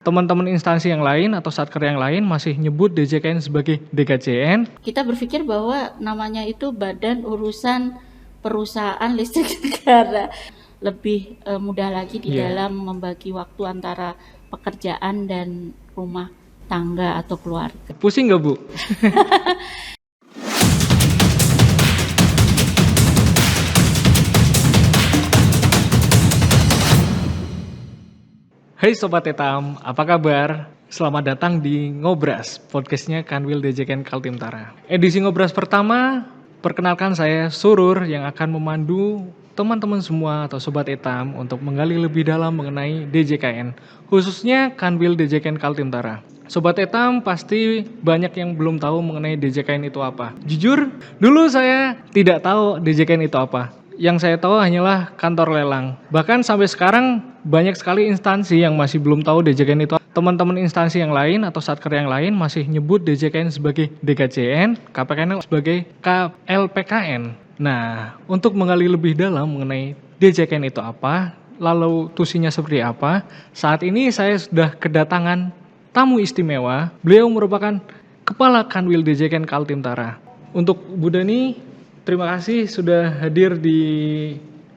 Teman-teman instansi yang lain atau satker yang lain masih nyebut DJKN sebagai DKJN. Kita berpikir bahwa namanya itu Badan Urusan Perusahaan Listrik Negara. Lebih mudah lagi di dalam membagi waktu antara pekerjaan dan rumah tangga atau keluarga. Pusing nggak, Bu? Hai Sobat Etam, apa kabar? Selamat datang di Ngobras, podcastnya Kanwil DJKN Kaltim Tara. Edisi Ngobras pertama, perkenalkan saya Surur yang akan memandu teman-teman semua atau Sobat Etam untuk menggali lebih dalam mengenai DJKN, khususnya Kanwil DJKN Kaltim Tara. Sobat Etam pasti banyak yang belum tahu mengenai DJKN itu apa. Jujur, dulu saya tidak tahu DJKN itu apa. Yang saya tahu hanyalah kantor lelang. Bahkan sampai sekarang banyak sekali instansi yang masih belum tahu DJKN itu. Teman-teman instansi yang lain atau satker yang lain masih nyebut DJKN sebagai DKJN, KPKN sebagai KLPKN. Nah, untuk menggali lebih dalam mengenai DJKN itu apa, lalu tusinya seperti apa, saat ini saya sudah kedatangan tamu istimewa. Beliau merupakan Kepala Kanwil DJKN Kaltim Tara. Untuk Bu Dani, terima kasih sudah hadir di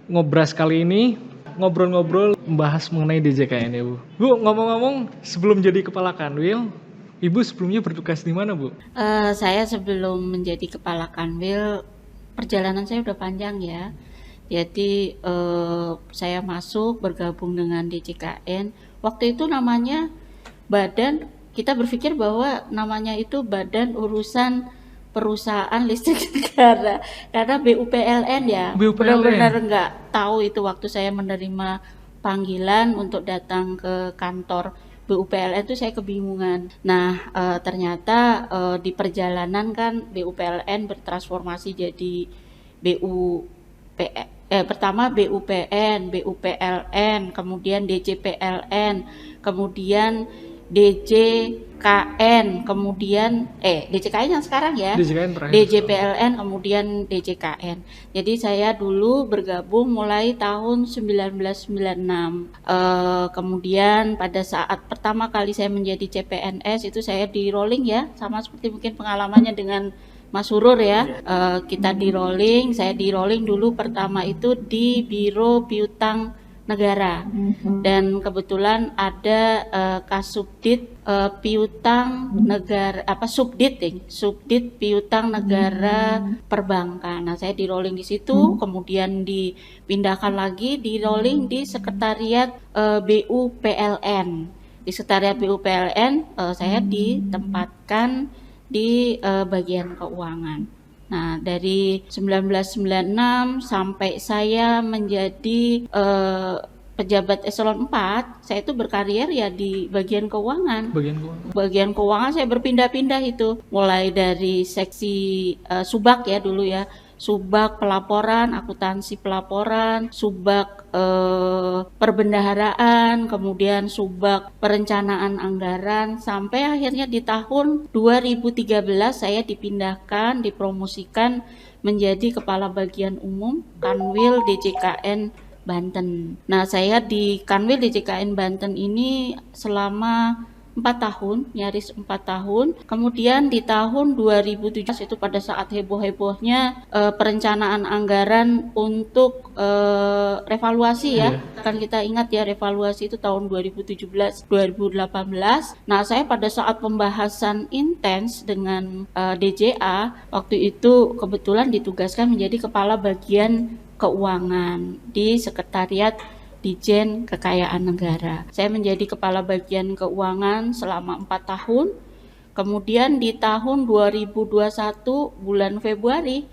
Ngobras kali ini. Ngobrol-ngobrol membahas mengenai DJKN ya Bu. Bu, ngomong-ngomong sebelum jadi Kepala Kanwil, Ibu sebelumnya bertugas di mana Bu? Saya sebelum menjadi Kepala Kanwil, perjalanan saya udah panjang ya. Jadi saya masuk bergabung dengan DJKN. Waktu itu namanya Badan, kita berpikir bahwa namanya itu Badan Urusan Perusahaan Listrik Negara, karena BUPLN ya. Benar-benar nggak tahu itu waktu saya menerima panggilan untuk datang ke kantor BUPLN itu saya kebingungan. Nah ternyata di perjalanan kan BUPLN bertransformasi jadi pertama BUPN, BUPLN, kemudian DJPLN, kemudian DJKN, kemudian DJKN yang sekarang ya, DJPLN, kemudian DJKN. Jadi saya dulu bergabung mulai tahun 1996. Kemudian pada saat pertama kali saya menjadi CPNS itu saya di rolling ya, sama seperti mungkin pengalamannya dengan Mas Surur ya. Kita di rolling, saya di rolling dulu pertama itu di Biro Piutang Negara, dan kebetulan ada Kasubdit Piutang Negara, Subdit Piutang Negara Perbankan. Nah saya di rolling di situ, kemudian dipindahkan lagi di rolling di Sekretariat BUPLN. Di Sekretariat BUPLN saya ditempatkan di bagian keuangan. Nah, dari 1996 sampai saya menjadi pejabat eselon 4, saya itu berkarier ya di bagian keuangan. Bagian keuangan saya berpindah-pindah itu, mulai dari seksi subak ya dulu ya. Subak pelaporan, akuntansi pelaporan, subak perbendaharaan, kemudian subak perencanaan anggaran, sampai akhirnya di tahun 2013 saya dipindahkan, dipromosikan menjadi Kepala Bagian Umum Kanwil DJKN Banten. Nah saya di Kanwil DJKN Banten ini selama 4 tahun, nyaris 4 tahun. Kemudian di tahun 2017 itu pada saat heboh-hebohnya perencanaan anggaran untuk revaluasi ya. Kan kita ingat ya, revaluasi itu tahun 2017-2018. Nah saya pada saat pembahasan intens dengan DJA, waktu itu kebetulan ditugaskan menjadi Kepala Bagian Keuangan di Sekretariat Dijen Kekayaan Negara. Saya menjadi Kepala Bagian Keuangan selama 4 tahun. Kemudian di tahun 2021 bulan Februari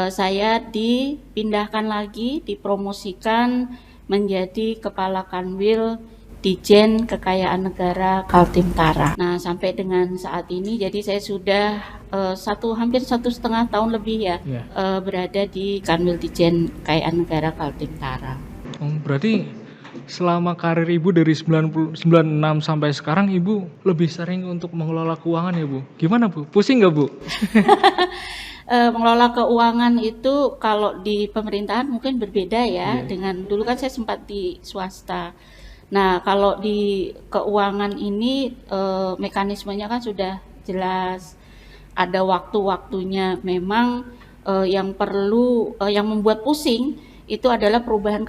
saya dipindahkan lagi, dipromosikan menjadi Kepala Kanwil Dijen Kekayaan Negara Kaltim Tara. Nah sampai dengan saat ini, jadi saya sudah hampir 1,5 tahun lebih ya berada di Kanwil Dijen Kekayaan Negara Kaltim Tara. Berarti selama karir Ibu dari 96 sampai sekarang Ibu lebih sering untuk mengelola keuangan ya Bu? Gimana Bu? Pusing nggak Bu? Mengelola keuangan itu kalau di pemerintahan mungkin berbeda ya dengan dulu kan saya sempat di swasta. Nah, kalau di keuangan ini mekanismenya kan sudah jelas, ada waktu-waktunya. Memang yang membuat pusing itu adalah perubahan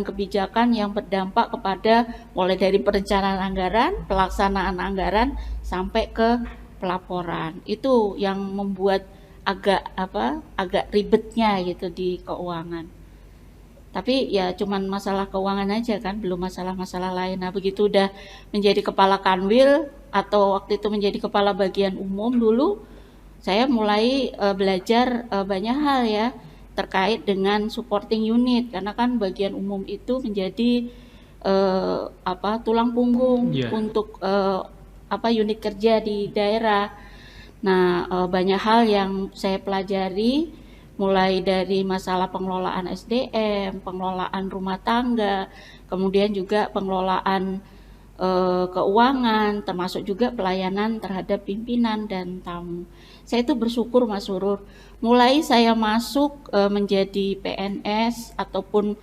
kebijakan yang berdampak kepada mulai dari perencanaan anggaran, pelaksanaan anggaran sampai ke pelaporan. Itu yang membuat agak ribetnya gitu di keuangan. Tapi ya cuman masalah keuangan aja kan, belum masalah-masalah lain. Nah, begitu udah menjadi kepala Kanwil atau waktu itu menjadi kepala bagian umum dulu, saya mulai belajar banyak hal ya terkait dengan supporting unit, karena kan bagian umum itu menjadi tulang punggung untuk unit kerja di daerah. Nah, banyak hal yang saya pelajari, mulai dari masalah pengelolaan SDM, pengelolaan rumah tangga, kemudian juga pengelolaan keuangan, termasuk juga pelayanan terhadap pimpinan dan tamu. Saya itu bersyukur Mas Surur, mulai saya masuk menjadi PNS ataupun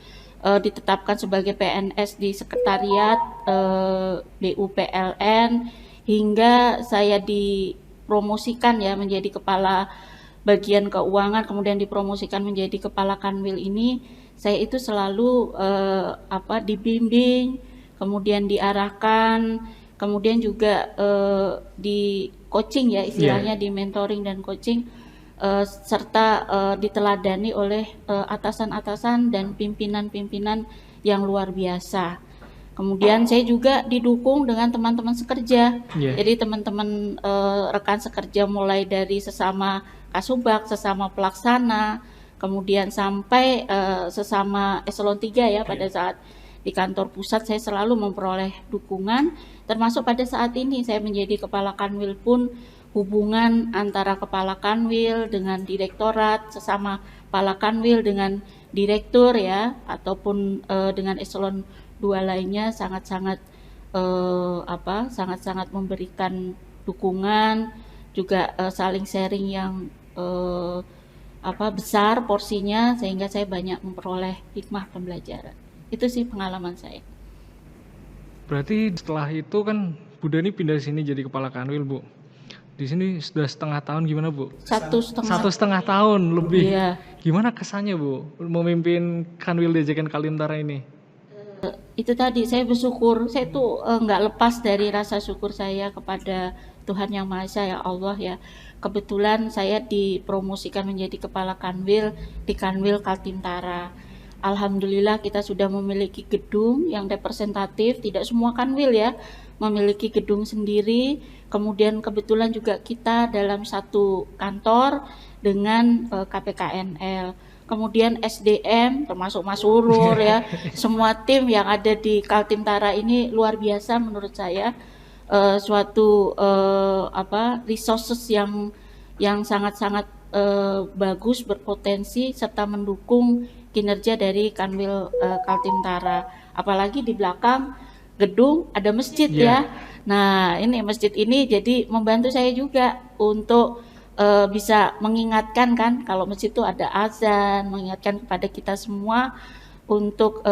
ditetapkan sebagai PNS di sekretariat BUPLN, hingga saya dipromosikan ya menjadi kepala bagian keuangan, kemudian dipromosikan menjadi kepala Kanwil ini. Saya itu selalu dibimbing, kemudian diarahkan, kemudian juga di coaching ya istilahnya, di mentoring dan coaching, serta diteladani oleh atasan-atasan dan pimpinan-pimpinan yang luar biasa. Kemudian saya juga didukung dengan teman-teman sekerja. Jadi teman-teman rekan sekerja mulai dari sesama Kasubag, sesama pelaksana, kemudian sampai sesama eselon 3 ya. Pada saat di kantor pusat saya selalu memperoleh dukungan, termasuk pada saat ini saya menjadi kepala Kanwil pun hubungan antara kepala Kanwil dengan direktorat, sesama kepala Kanwil dengan direktur ya, ataupun dengan eselon 2 lainnya sangat-sangat memberikan dukungan, juga saling sharing yang besar porsinya, sehingga saya banyak memperoleh hikmah pembelajaran. Itu sih pengalaman saya. Berarti setelah itu kan Bu Dani pindah sini jadi kepala Kanwil, Bu. Di sini sudah setengah tahun, gimana Bu? 1,5 tahun lebih. Iya. Gimana kesannya Bu memimpin Kanwil DJKN Kaltimtara ini? Itu tadi saya bersyukur, saya tuh nggak lepas dari rasa syukur saya kepada Tuhan Yang Maha Esa, ya Allah ya. Kebetulan saya dipromosikan menjadi kepala Kanwil di Kanwil Kaltimtara. Alhamdulillah kita sudah memiliki gedung yang representatif, tidak semua Kanwil ya memiliki gedung sendiri. Kemudian kebetulan juga kita dalam satu kantor dengan KPKNL. Kemudian SDM termasuk Mas Surur ya, semua tim yang ada di Kaltimtara ini luar biasa menurut saya, suatu resources yang sangat-sangat bagus, berpotensi serta mendukung kinerja dari Kanwil Kaltimtara. Apalagi di belakang gedung ada masjid ya. Nah, ini masjid ini jadi membantu saya juga untuk bisa mengingatkan kan, kalau masjid itu ada azan, mengingatkan kepada kita semua untuk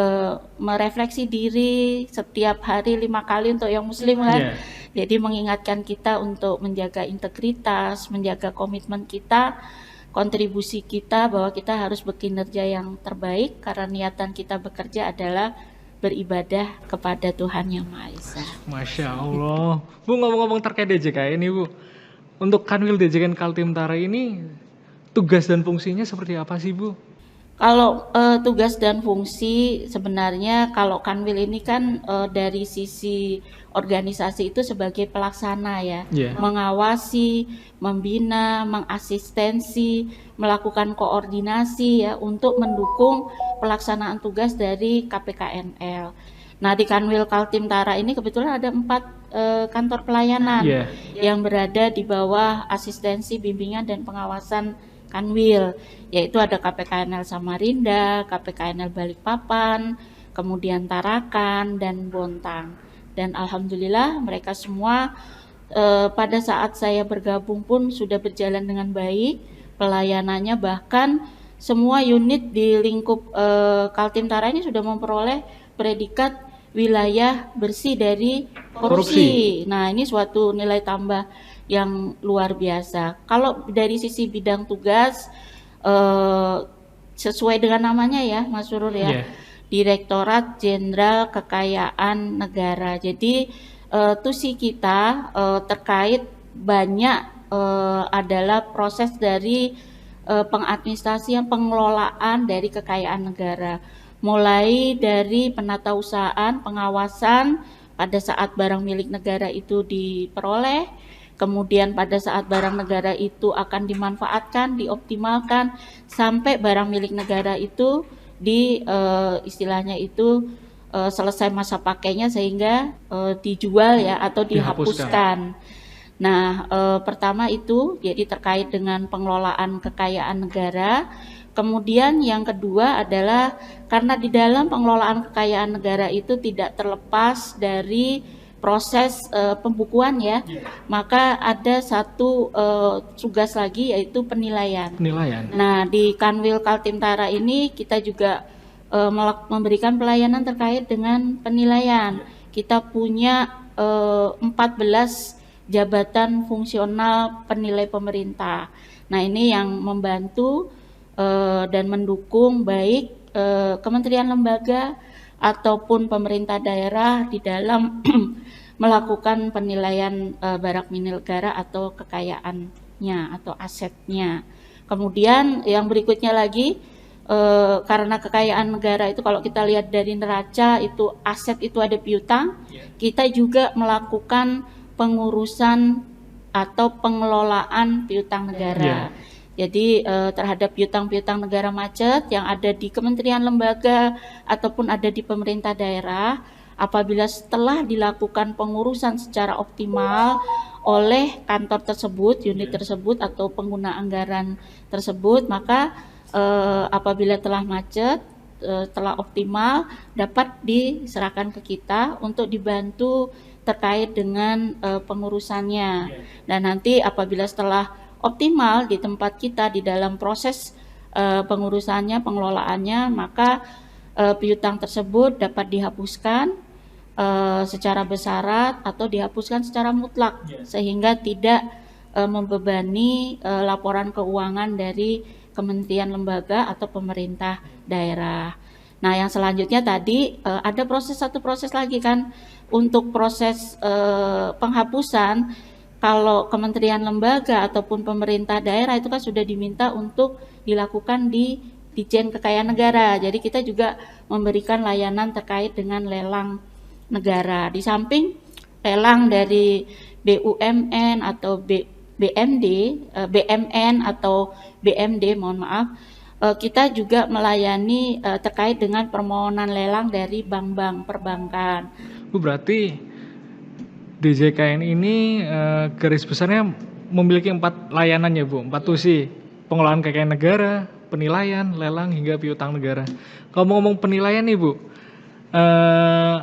merefleksi diri setiap hari 5 kali untuk yang muslim kan. Jadi mengingatkan kita untuk menjaga integritas, menjaga komitmen kita, kontribusi kita, bahwa kita harus berkinerja yang terbaik karena niatan kita bekerja adalah beribadah kepada Tuhan Yang Maha Esa. Masya Allah. Bu, ngomong-ngomong terkait DJK ini Bu, untuk Kanwil DJKN Kaltimtara ini tugas dan fungsinya seperti apa sih Bu? Kalau tugas dan fungsi sebenarnya kalau Kanwil ini kan dari sisi organisasi itu sebagai pelaksana ya, mengawasi, membina, mengasistensi, melakukan koordinasi ya untuk mendukung pelaksanaan tugas dari KPKNL. Nah, di Kanwil Kaltimtara ini kebetulan ada 4 kantor pelayanan yang berada di bawah asistensi, bimbingan dan pengawasan Kanwil, yaitu ada KPKNL Samarinda, KPKNL Balikpapan, kemudian Tarakan dan Bontang. Dan alhamdulillah mereka semua pada saat saya bergabung pun sudah berjalan dengan baik pelayanannya, bahkan semua unit di lingkup Kaltimtara ini sudah memperoleh predikat wilayah bersih dari korupsi. Nah, ini suatu nilai tambah yang luar biasa. Kalau dari sisi bidang tugas, sesuai dengan namanya ya, Mas Surur ya, Direktorat Jenderal Kekayaan Negara. Jadi tusi kita terkait banyak adalah proses dari pengadministrasian, pengelolaan dari kekayaan negara, mulai dari penatausahaan, pengawasan pada saat barang milik negara itu diperoleh, kemudian pada saat barang negara itu akan dimanfaatkan, dioptimalkan, sampai barang milik negara itu istilahnya itu selesai masa pakainya sehingga dijual ya atau dihapuskan. Nah, pertama itu jadi terkait dengan pengelolaan kekayaan negara. Kemudian yang kedua adalah karena di dalam pengelolaan kekayaan negara itu tidak terlepas dari proses pembukuan ya, maka ada satu tugas lagi yaitu penilaian. Nah, di Kanwil Kaltim-Tara ini kita juga memberikan pelayanan terkait dengan penilaian. Kita punya 14 jabatan fungsional penilai pemerintah. Nah, ini yang membantu dan mendukung baik kementerian lembaga ataupun pemerintah daerah di dalam melakukan penilaian barang milik negara atau kekayaannya atau asetnya. Kemudian yang berikutnya lagi, karena kekayaan negara itu kalau kita lihat dari neraca itu aset itu ada piutang, kita juga melakukan pengurusan atau pengelolaan piutang negara. Jadi terhadap piutang-piutang negara macet yang ada di kementerian lembaga ataupun ada di pemerintah daerah, apabila setelah dilakukan pengurusan secara optimal oleh kantor tersebut, unit tersebut atau pengguna anggaran tersebut, maka apabila telah macet, telah optimal, dapat diserahkan ke kita untuk dibantu terkait dengan pengurusannya. Dan nanti apabila setelah optimal di tempat kita di dalam proses pengurusannya, pengelolaannya, maka piutang tersebut dapat dihapuskan secara bersarat atau dihapuskan secara mutlak sehingga tidak membebani laporan keuangan dari kementerian lembaga atau pemerintah daerah. Nah, yang selanjutnya tadi ada satu proses lagi kan untuk proses penghapusan. Kalau kementerian lembaga ataupun pemerintah daerah itu kan sudah diminta untuk dilakukan di Ditjen Kekayaan Negara. Jadi kita juga memberikan layanan terkait dengan lelang negara. Di samping lelang dari BUMN atau BMN atau BMD, mohon maaf, kita juga melayani terkait dengan permohonan lelang dari bank-bank perbankan. Bu, berarti DJKN ini garis besarnya memiliki 4 layanan ya Bu, 4 tusi, pengelolaan kekayaan negara, penilaian, lelang, hingga piutang negara. Kalau ngomong penilaian nih Bu,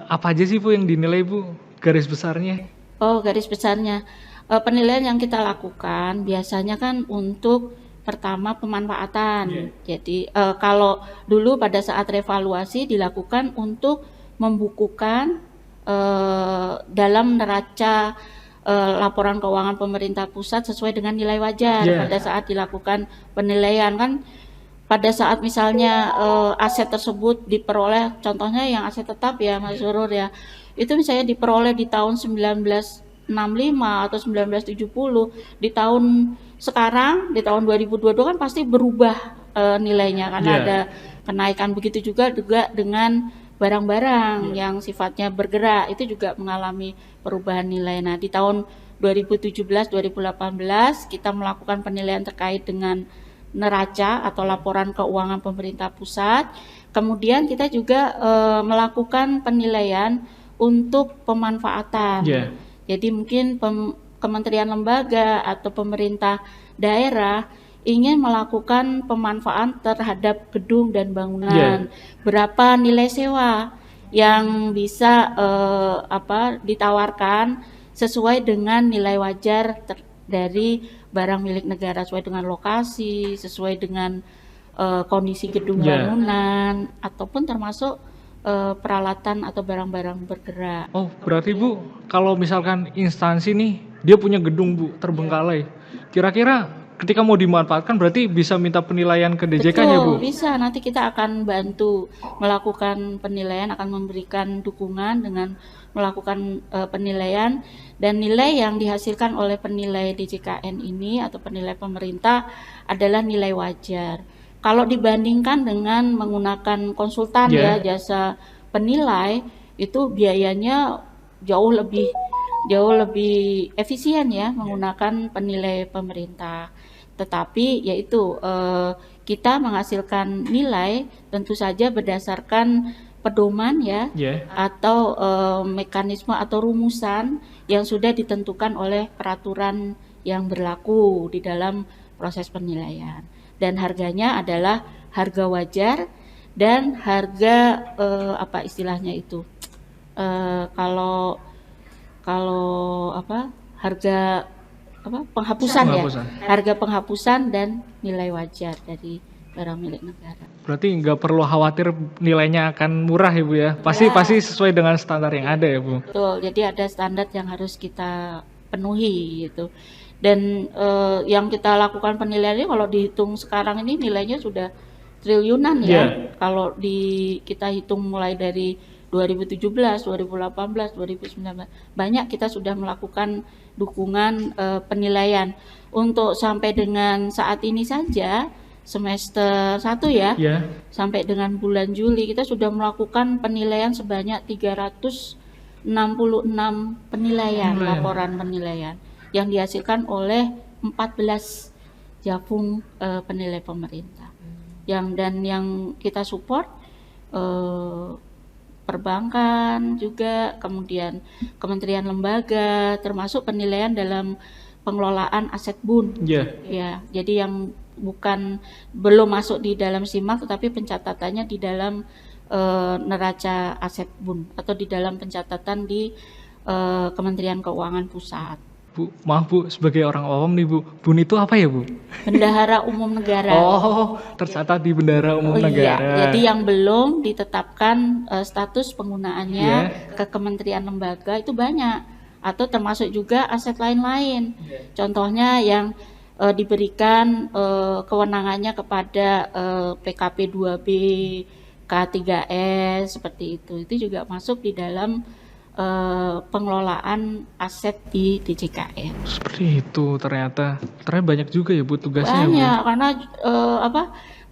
apa aja sih Bu yang dinilai Bu, garis besarnya? Oh, garis besarnya, penilaian yang kita lakukan biasanya kan untuk pertama pemanfaatan. Jadi kalau dulu pada saat revaluasi dilakukan untuk membukukan dalam neraca laporan keuangan pemerintah pusat sesuai dengan nilai wajar pada saat dilakukan penilaian kan. Pada saat misalnya aset tersebut diperoleh, contohnya yang aset tetap ya Mas Surur ya, itu misalnya diperoleh di tahun 1965 atau 1970, di tahun sekarang, di tahun 2022 kan pasti berubah nilainya karena ada kenaikan. Begitu juga dengan barang-barang yang sifatnya bergerak itu juga mengalami perubahan nilai. Nah, di tahun 2017-2018 kita melakukan penilaian terkait dengan neraca atau laporan keuangan pemerintah pusat. Kemudian kita juga melakukan penilaian untuk pemanfaatan. Jadi mungkin kementerian lembaga atau pemerintah daerah ingin melakukan pemanfaatan terhadap gedung dan bangunan. Berapa nilai sewa yang bisa ditawarkan sesuai dengan nilai wajar dari barang milik negara, sesuai dengan lokasi, sesuai dengan kondisi gedung bangunan, ataupun termasuk peralatan atau barang-barang bergerak. Oh, berarti Bu, kalau misalkan instansi nih, dia punya gedung Bu, terbengkalai. Kira-kira ketika mau dimanfaatkan berarti bisa minta penilaian ke DJK-nya Bu? Betul, bisa. Nanti kita akan bantu melakukan penilaian, akan memberikan dukungan dengan melakukan penilaian, dan nilai yang dihasilkan oleh penilai DJKN ini atau penilai pemerintah adalah nilai wajar. Kalau dibandingkan dengan menggunakan konsultan Ya. ya, jasa penilai, itu biayanya jauh lebih efisien ya menggunakan penilai pemerintah. Tetapi yaitu kita menghasilkan nilai tentu saja berdasarkan pedoman ya, Ya. atau mekanisme atau rumusan yang sudah ditentukan oleh peraturan yang berlaku di dalam proses penilaian. Dan harganya adalah harga wajar dan harga apa istilahnya itu? Kalau harga penghapusan ya, Penghapusan. harga penghapusan dan nilai wajar dari barang milik negara. Berarti nggak perlu khawatir nilainya akan murah ya Bu ya? Pasti sesuai dengan standar yang ada ya Bu? Betul, jadi ada standar yang harus kita penuhi gitu. Dan yang kita lakukan penilaiannya kalau dihitung sekarang ini nilainya sudah triliunan ya. Kalau kita hitung mulai dari 2017, 2018, 2019, banyak kita sudah melakukan dukungan penilaian. Untuk sampai dengan saat ini saja semester 1 ya, sampai dengan bulan Juli kita sudah melakukan penilaian sebanyak 366 penilaian, laporan penilaian yang dihasilkan oleh 14 Jafung penilai pemerintah. Yang kita support perbankan juga, kemudian kementerian lembaga, termasuk penilaian dalam pengelolaan aset BUN. Ya, jadi yang belum masuk di dalam SIMAK tetapi pencatatannya di dalam neraca aset BUN atau di dalam pencatatan di Kementerian Keuangan Pusat. Bu, maaf Bu, sebagai orang awam nih Bu, BUN itu apa ya Bu? Bendahara Umum Negara. Oh, tercatat di Bendahara Umum Negara. Iya, jadi yang belum ditetapkan status penggunaannya ke kementerian lembaga itu banyak, atau termasuk juga aset lain-lain. Contohnya yang diberikan kewenangannya kepada PKP 2B, K3S seperti itu juga masuk di dalam pengelolaan aset di DJKN. Seperti itu ternyata banyak juga ya Bu tugasnya. Banyak, karena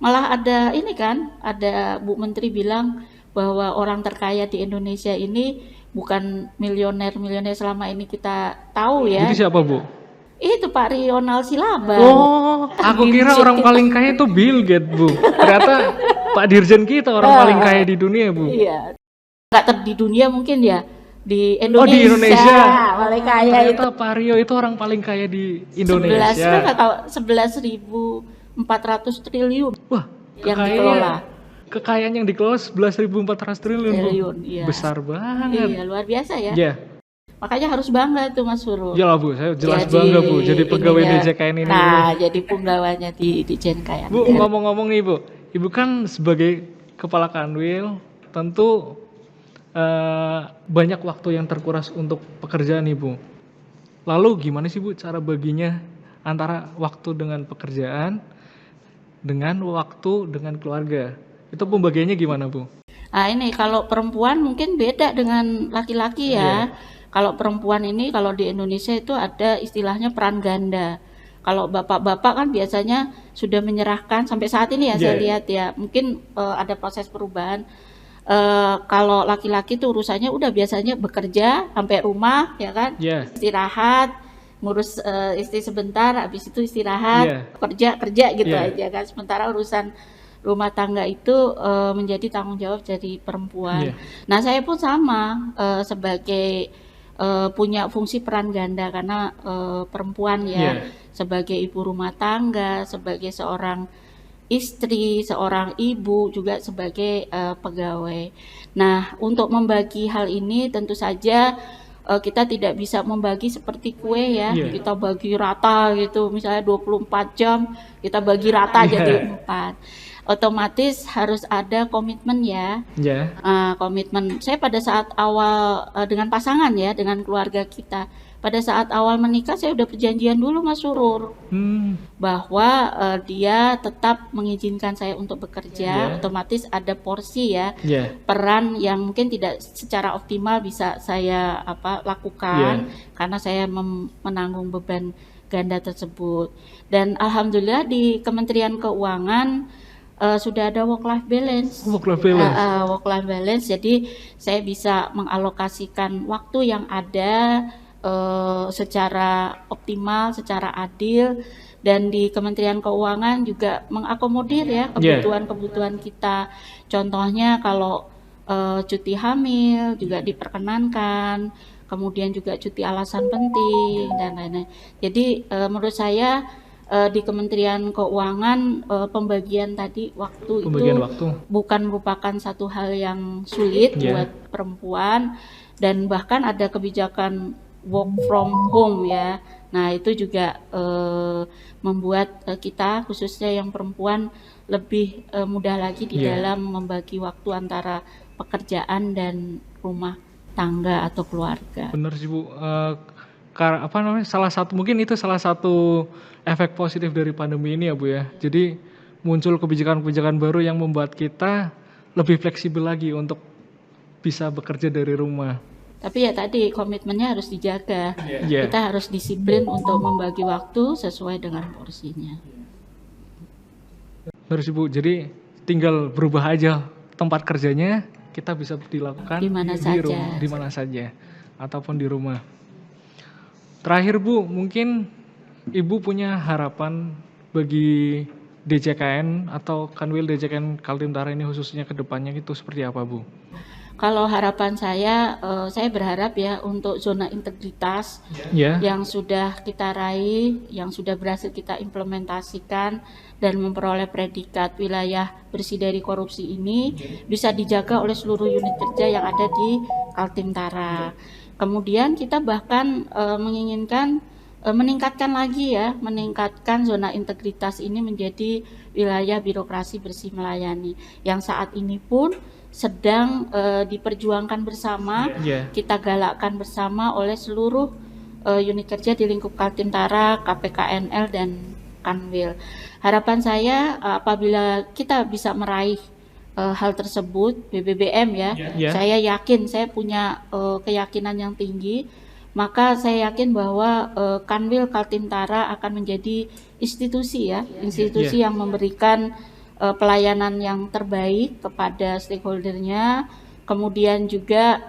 malah ada ini kan, ada Bu Menteri bilang bahwa orang terkaya di Indonesia ini bukan miliuner selama ini kita tahu ya. Jadi siapa Bu? Itu Pak Ronald Silaban. Oh, aku kira orang paling kaya itu Bill Gates Bu. Ternyata Pak Dirjen kita orang paling kaya di dunia Bu. Iya, nggak di dunia mungkin ya. Di Indonesia, di Indonesia paling kaya ternyata Pak Rio itu orang paling kaya di Indonesia. 11.400 triliun. Wah, yang dikelola. Kekayaan yang dikelola 11.400 triliun. Iya. Besar banget. Iya, luar biasa ya. Iya. Makanya harus bangga tuh Mas Suruh. Iyalah Bu, saya jelas bangga Bu jadi pegawai DJKN ini. Nah, jadi penggawanya di DJKN. Bu, ngomong-ngomong nih Bu, Ibu kan sebagai kepala Kanwil tentu banyak waktu yang terkuras untuk pekerjaan Ibu. Lalu gimana sih Bu cara baginya antara waktu dengan pekerjaan dengan waktu dengan keluarga? Itu pembagiannya gimana Bu? Nah ini kalau perempuan mungkin beda dengan laki-laki ya. Kalau perempuan ini kalau di Indonesia itu ada istilahnya peran ganda. Kalau bapak-bapak kan biasanya sudah menyerahkan sampai saat ini ya saya lihat ya. Mungkin ada proses perubahan. Kalau laki-laki tuh urusannya udah biasanya bekerja sampai rumah ya kan, istirahat, ngurus istri sebentar, habis itu istirahat, kerja gitu aja kan. Sementara urusan rumah tangga itu menjadi tanggung jawab dari perempuan. Nah saya pun sama sebagai punya fungsi peran ganda karena perempuan ya, sebagai ibu rumah tangga, sebagai seorang istri, seorang ibu, juga sebagai pegawai. Nah, untuk membagi hal ini tentu saja kita tidak bisa membagi seperti kue ya. Kita bagi rata gitu, misalnya 24 jam kita bagi rata jadi 4. otomatis harus ada komitmen ya. Ya. Komitmen saya pada saat awal dengan pasangan ya, dengan keluarga kita. Pada saat awal menikah saya udah perjanjian dulu Mas Surur bahwa dia tetap mengizinkan saya untuk bekerja, otomatis ada porsi ya, peran yang mungkin tidak secara optimal bisa saya lakukan karena saya menanggung beban ganda tersebut. Dan alhamdulillah di Kementerian Keuangan sudah ada work-life balance. Work-life balance. Jadi saya bisa mengalokasikan waktu yang ada secara optimal, secara adil, dan di Kementerian Keuangan juga mengakomodir ya kebutuhan-kebutuhan kita. Contohnya kalau cuti hamil juga diperkenankan, kemudian juga cuti alasan penting dan lain-lain. Jadi menurut saya di Kementerian Keuangan pembagian waktu bukan merupakan satu hal yang sulit buat perempuan, dan bahkan ada kebijakan work from home ya. Nah itu juga membuat kita khususnya yang perempuan lebih mudah lagi di dalam membagi waktu antara pekerjaan dan rumah tangga atau keluarga. Benar sih Bu, salah satu efek positif dari pandemi ini ya Bu ya. Jadi muncul kebijakan-kebijakan baru yang membuat kita lebih fleksibel lagi untuk bisa bekerja dari rumah. Tapi ya tadi komitmennya harus dijaga. Kita harus disiplin untuk membagi waktu sesuai dengan porsinya. Terus Ibu, jadi tinggal berubah aja tempat kerjanya, kita bisa dilakukan di mana saja ataupun di rumah. Terakhir Bu, mungkin Ibu punya harapan bagi DJKN atau Kanwil DJKN Kaltim Tara ini khususnya ke depannya itu seperti apa Bu? Kalau harapan saya berharap ya untuk zona integritas yang sudah kita raih, yang sudah berhasil kita implementasikan dan memperoleh predikat wilayah bersih dari korupsi ini bisa dijaga oleh seluruh unit kerja yang ada di Kaltim Tara. Kemudian kita bahkan menginginkan meningkatkan zona integritas ini menjadi wilayah birokrasi bersih melayani yang saat ini pun sedang diperjuangkan bersama, kita galakkan bersama oleh seluruh unit kerja di lingkup Kaltim Tara, KPKNL dan Kanwil. Harapan saya apabila kita bisa meraih hal tersebut, BBBM saya yakin, saya punya keyakinan yang tinggi, maka saya yakin bahwa Kanwil Kaltim Tara akan menjadi institusi yang memberikan pelayanan yang terbaik kepada stakeholdernya, kemudian juga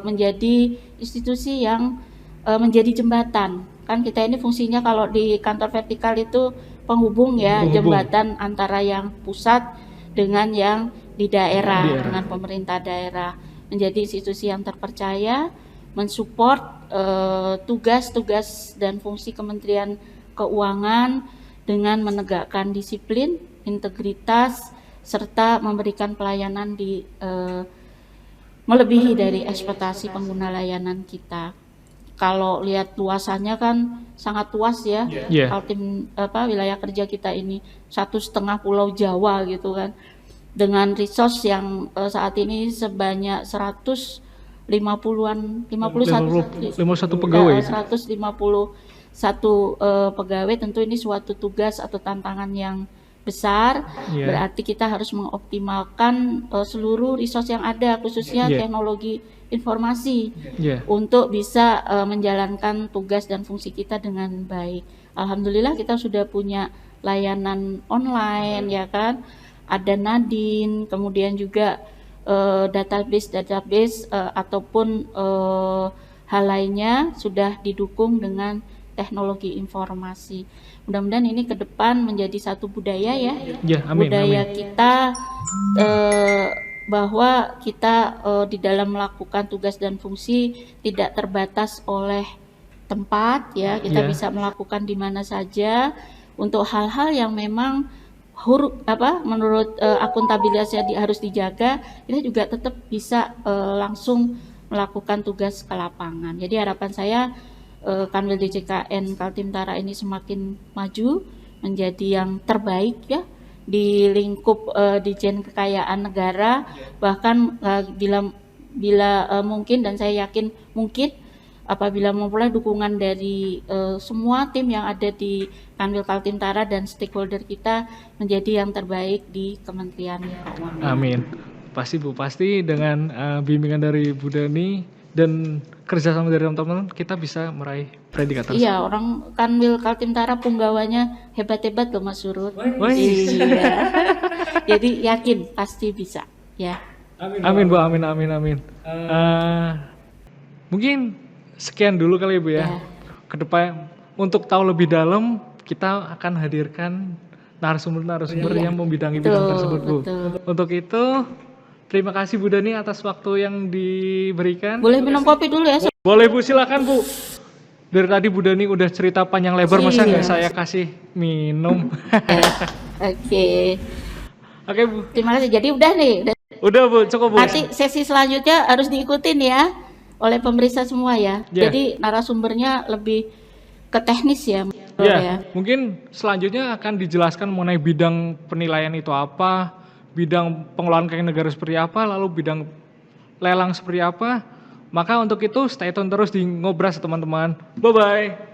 menjadi institusi yang menjadi jembatan. Kan kita ini fungsinya kalau di kantor vertikal itu penghubung jembatan antara yang pusat dengan yang di daerah, dengan pemerintah daerah, menjadi institusi yang terpercaya, mensupport tugas-tugas dan fungsi Kementerian Keuangan dengan menegakkan disiplin, integritas, serta memberikan pelayanan melebihi dari ekspektasi pengguna layanan kita. Kalau lihat luasannya kan sangat luas ya, Kaltim wilayah kerja kita ini 1,5 pulau Jawa gitu kan, dengan resource yang saat ini sebanyak 151 pegawai. 151 pegawai, tentu ini suatu tugas atau tantangan yang besar, berarti kita harus mengoptimalkan seluruh resource yang ada, khususnya teknologi informasi untuk bisa menjalankan tugas dan fungsi kita dengan baik. Alhamdulillah kita sudah punya layanan online ya kan, ada Nadine, kemudian juga database ataupun hal lainnya sudah didukung dengan teknologi informasi. Mudah-mudahan ini ke depan menjadi satu budaya budaya kita bahwa kita di dalam melakukan tugas dan fungsi tidak terbatas oleh tempat kita bisa melakukan di mana saja untuk hal-hal yang memang menurut akuntabilitasnya harus dijaga, kita juga tetap bisa langsung melakukan tugas ke lapangan. Jadi harapan saya Kanwil DJKN Kaltim Tara ini semakin maju menjadi yang terbaik di lingkup Ditjen Kekayaan Negara, bahkan bila mungkin, dan saya yakin mungkin apabila memperoleh dukungan dari semua tim yang ada di Kanwil Kaltimtara dan stakeholder kita menjadi yang terbaik di Kementerian Keuangan. Amin. Pasti Bu, pasti dengan bimbingan dari Bu Dani dan kerjasama dari teman-teman kita bisa meraih predikat tersebut. Iya, orang Kanwil Kaltimtara punggawanya hebat-hebat loh Mas Surut. Wih. Iya. Jadi yakin pasti bisa ya. Amin Bu, amin. Mungkin sekian dulu kali ya Bu ya. Ya. Kedepan untuk tahu lebih dalam kita akan hadirkan narasumber yang membidangi bidang tersebut Bu. Betul. Untuk itu terima kasih Bu Dani atas waktu yang diberikan. Boleh minum kopi dulu ya. Boleh Bu, silakan Bu. Dari tadi Bu Dani udah cerita panjang lebar, masa Iya. nggak saya kasih minum? Oke. Oke Bu, Terima kasih. Jadi udah nih. udah Bu, cukup Bu. Nanti sesi selanjutnya harus diikutin ya oleh pemeriksa semua ya. Ya. Jadi narasumbernya lebih ke teknis ya. Ya, mungkin selanjutnya akan dijelaskan mengenai bidang penilaian itu apa, bidang pengelolaan keuangan negara seperti apa, lalu bidang lelang seperti apa. Maka untuk itu stay tune terus di Ngobras teman-teman. Bye-bye.